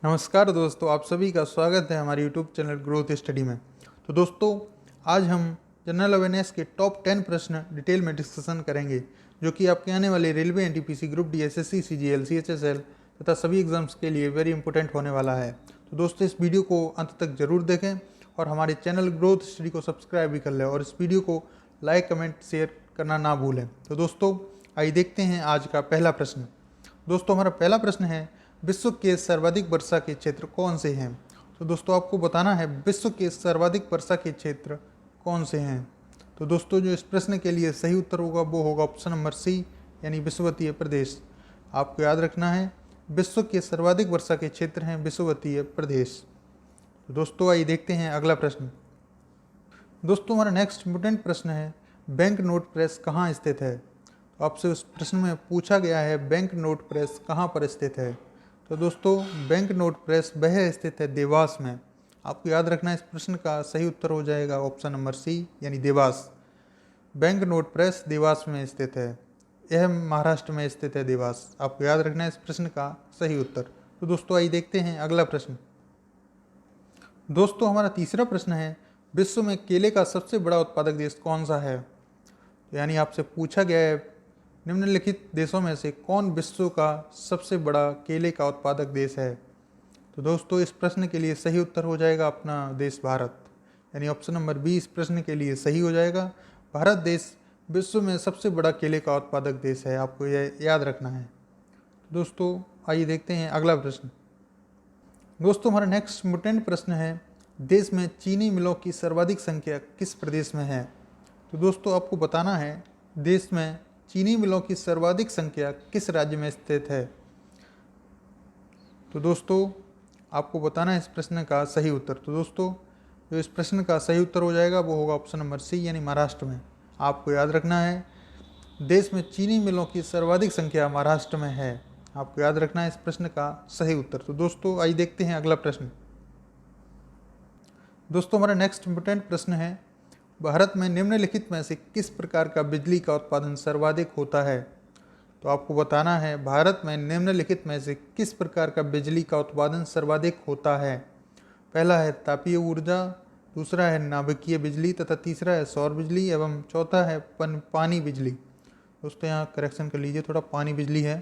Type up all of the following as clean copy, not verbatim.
नमस्कार दोस्तों, आप सभी का स्वागत है हमारे यूट्यूब चैनल ग्रोथ स्टडी में। तो दोस्तों, आज हम जनरल अवेयरनेस के टॉप 10 प्रश्न डिटेल में डिस्कशन करेंगे, जो कि आपके आने वाले railway, NTPC, group D, SSC, CGL, CHSL तथा सभी एग्जाम्स के लिए वेरी इंपॉर्टेंट होने वाला है। तो दोस्तों, इस वीडियो को अंत तक जरूर देखें और हमारे चैनल ग्रोथ स्टडी को सब्सक्राइब भी कर लें और इस वीडियो को लाइक, कमेंट, शेयर करना ना भूलें। तो दोस्तों, आइए देखते हैं आज का पहला प्रश्न। दोस्तों, हमारा पहला प्रश्न है, विश्व के सर्वाधिक वर्षा के क्षेत्र कौन से हैं? तो दोस्तों, आपको बताना है विश्व के सर्वाधिक वर्षा के क्षेत्र कौन से हैं। तो दोस्तों, जो इस प्रश्न के लिए सही उत्तर होगा वो होगा ऑप्शन नंबर सी, यानी विषुवतीय प्रदेश। आपको याद रखना है, विश्व के सर्वाधिक वर्षा के क्षेत्र हैं विषुवतीय प्रदेश। तो दोस्तों, आइए देखते हैं अगला प्रश्न। दोस्तों, हमारा नेक्स्ट इम्पोर्टेंट प्रश्न है, बैंक नोट प्रेस कहाँ स्थित है? तो आपसे उस प्रश्न में पूछा गया है, बैंक नोट प्रेस कहाँ पर स्थित है? तो दोस्तों, बैंक नोट प्रेस वह स्थित है देवास में। आपको याद रखना है, इस प्रश्न का सही उत्तर हो जाएगा ऑप्शन नंबर सी, यानी Dewas. Bank note press Dewas में स्थित है, यह महाराष्ट्र में स्थित है देवास। आपको याद रखना है इस प्रश्न का सही उत्तर। तो दोस्तों, आइए देखते हैं अगला प्रश्न। दोस्तों, हमारा तीसरा प्रश्न है, विश्व में केले का सबसे बड़ा उत्पादक देश कौन सा है? तो यानी आपसे पूछा गया है, निम्नलिखित देशों में से कौन विश्व का सबसे बड़ा केले का उत्पादक देश है? तो दोस्तों, इस प्रश्न के लिए सही उत्तर हो जाएगा अपना देश भारत, यानी ऑप्शन नंबर बी इस प्रश्न के लिए सही हो जाएगा। भारत देश विश्व में सबसे बड़ा केले का उत्पादक देश है, आपको यह याद रखना है। दोस्तों, आइए देखते हैं अगला प्रश्न। दोस्तों, हमारा नेक्स्ट इम्पोर्टेंट प्रश्न है, देश में चीनी मिलों की सर्वाधिक संख्या किस प्रदेश में है? तो दोस्तों, आपको बताना है, देश में चीनी मिलों की सर्वाधिक संख्या किस राज्य में स्थित है? तो दोस्तों, आपको बताना है इस प्रश्न का सही उत्तर। तो दोस्तों, जो इस प्रश्न का सही उत्तर हो जाएगा वो होगा ऑप्शन नंबर सी, यानी महाराष्ट्र में। आपको याद रखना है, देश में चीनी मिलों की सर्वाधिक संख्या महाराष्ट्र में है। आपको याद रखना है इस प्रश्न का सही उत्तर। तो दोस्तों, आइए देखते हैं अगला प्रश्न। दोस्तों, हमारा नेक्स्ट इम्पोर्टेंट प्रश्न है, भारत में निम्नलिखित में से किस प्रकार का बिजली का उत्पादन सर्वाधिक होता है? तो आपको बताना है, भारत में निम्नलिखित में से किस प्रकार का बिजली का उत्पादन सर्वाधिक होता है? पहला है तापीय ऊर्जा, दूसरा है नाभिकीय बिजली तथा तीसरा है सौर बिजली एवं चौथा है पानी बिजली। दोस्तों, यहाँ करेक्शन कर लीजिए, थोड़ा पानी बिजली है।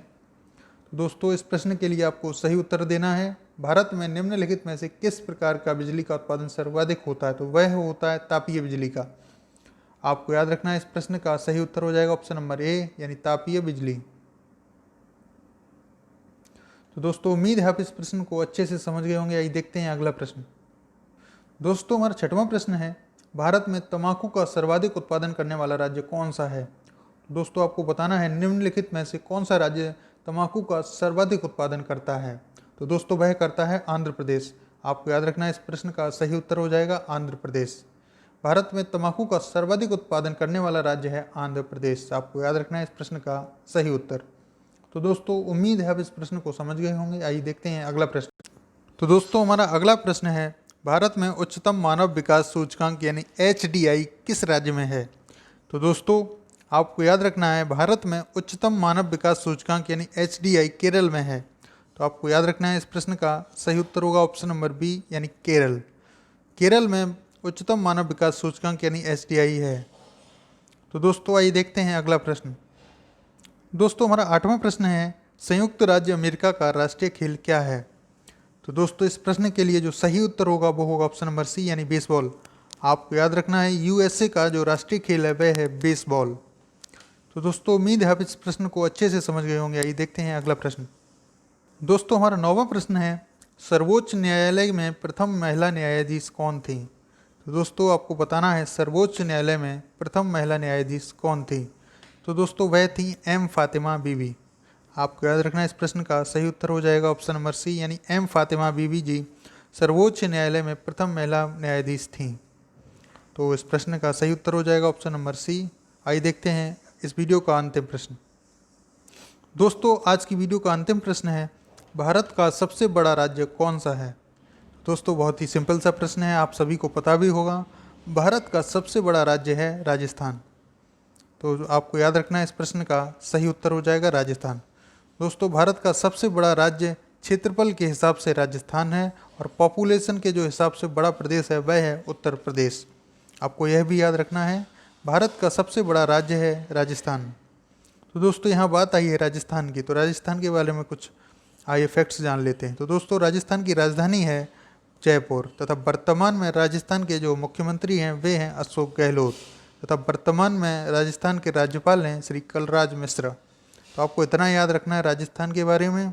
तो दोस्तों, इस प्रश्न के लिए आपको सही उत्तर देना है, भारत में निम्नलिखित में से किस प्रकार का बिजली का उत्पादन सर्वाधिक होता है? तो वह होता है तापीय बिजली का। आपको याद रखना है, इस प्रश्न का सही उत्तर हो जाएगा ऑप्शन नंबर ए, यानी तापीय बिजली। तो दोस्तों, उम्मीद है आप इस प्रश्न को अच्छे से समझ गए होंगे। आइए देखते हैं अगला प्रश्न। दोस्तों, हमारा छठवां प्रश्न है, भारत में तंबाकू का सर्वाधिक उत्पादन करने वाला राज्य कौन सा है? दोस्तों, आपको बताना है, निम्नलिखित में से कौन सा राज्य तंबाकू का सर्वाधिक उत्पादन करता है? तो दोस्तों, वह करता है आंध्र प्रदेश। आपको याद रखना है, इस प्रश्न का सही उत्तर हो जाएगा आंध्र प्रदेश। भारत में तंबाकू का सर्वाधिक उत्पादन करने वाला राज्य है आंध्र प्रदेश। आपको याद रखना है इस प्रश्न का सही उत्तर। तो दोस्तों, उम्मीद है आप इस प्रश्न को समझ गए होंगे। आइए देखते हैं अगला प्रश्न। तो दोस्तों, हमारा अगला प्रश्न है, भारत में उच्चतम मानव विकास सूचकांक यानी HDI किस राज्य में है? तो दोस्तों, आपको याद रखना है, भारत में उच्चतम मानव विकास सूचकांक यानी HDI केरल में है। तो आपको याद रखना है, इस प्रश्न का सही उत्तर होगा ऑप्शन नंबर बी, यानी केरल। केरल में उच्चतम मानव विकास सूचकांक यानी HDI है। तो दोस्तों, आइए देखते हैं अगला प्रश्न। दोस्तों, हमारा आठवां प्रश्न है, संयुक्त राज्य अमेरिका का राष्ट्रीय खेल क्या है? तो दोस्तों, इस प्रश्न के लिए जो सही उत्तर होगा वो होगा ऑप्शन नंबर सी, यानी बेसबॉल। आपको याद रखना है, USA का जो राष्ट्रीय खेल है वह है बेसबॉल। तो दोस्तों, उम्मीद है आप इस प्रश्न को अच्छे से समझ गए होंगे। आइए देखते हैं अगला प्रश्न। दोस्तों, हमारा 9वां प्रश्न है, सर्वोच्च न्यायालय में प्रथम महिला न्यायाधीश कौन थी? तो दोस्तों, आपको बताना है, सर्वोच्च न्यायालय में प्रथम महिला न्यायाधीश कौन थी? तो दोस्तों, वह थी M फातिमा बीबी। आपको याद रखना है, इस प्रश्न का सही उत्तर हो जाएगा ऑप्शन नंबर सी, यानी M फातिमा बीबी जी सर्वोच्च न्यायालय में प्रथम महिला न्यायाधीश थीं। तो इस प्रश्न का सही उत्तर हो जाएगा ऑप्शन नंबर सी। आइए देखते हैं इस वीडियो का अंतिम प्रश्न। दोस्तों, आज की वीडियो का अंतिम प्रश्न है, भारत का सबसे बड़ा राज्य कौन सा है? दोस्तों, बहुत ही सिंपल सा प्रश्न है, आप सभी को पता भी होगा। भारत का सबसे बड़ा राज्य है राजस्थान। तो आपको याद रखना है, इस प्रश्न का सही उत्तर हो जाएगा राजस्थान। दोस्तों, भारत का सबसे बड़ा राज्य क्षेत्रफल के हिसाब से राजस्थान है और पॉपुलेशन के जो हिसाब से बड़ा प्रदेश है वह है उत्तर प्रदेश। आपको यह भी याद रखना है, भारत का सबसे बड़ा राज्य है राजस्थान। तो दोस्तों यहाँ बात आई है राजस्थान की, तो राजस्थान के बारे में कुछ आइए फैक्ट्स जान लेते हैं। तो दोस्तों राजस्थान की राजधानी है जयपुर तथा वर्तमान में राजस्थान के जो मुख्यमंत्री हैं वे हैं अशोक गहलोत तथा वर्तमान में राजस्थान के राज्यपाल हैं श्री कलराज मिश्र। तो आपको इतना याद रखना है राजस्थान के बारे में।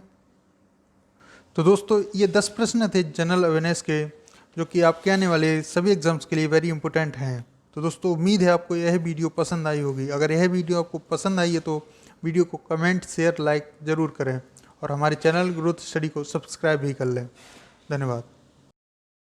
तो दोस्तों ये 10 प्रश्न थे जनरल अवेयरनेस के, जो कि आपके आने वाले सभी एग्जाम्स के लिए वेरी इंपॉर्टेंट हैं। तो दोस्तों उम्मीद है आपको यह वीडियो पसंद आई होगी। अगर यह वीडियो आपको पसंद आई है तो वीडियो को कमेंट शेयर लाइक ज़रूर करें और हमारे चैनल ग्रोथ स्टडी को सब्सक्राइब भी कर लें। धन्यवाद।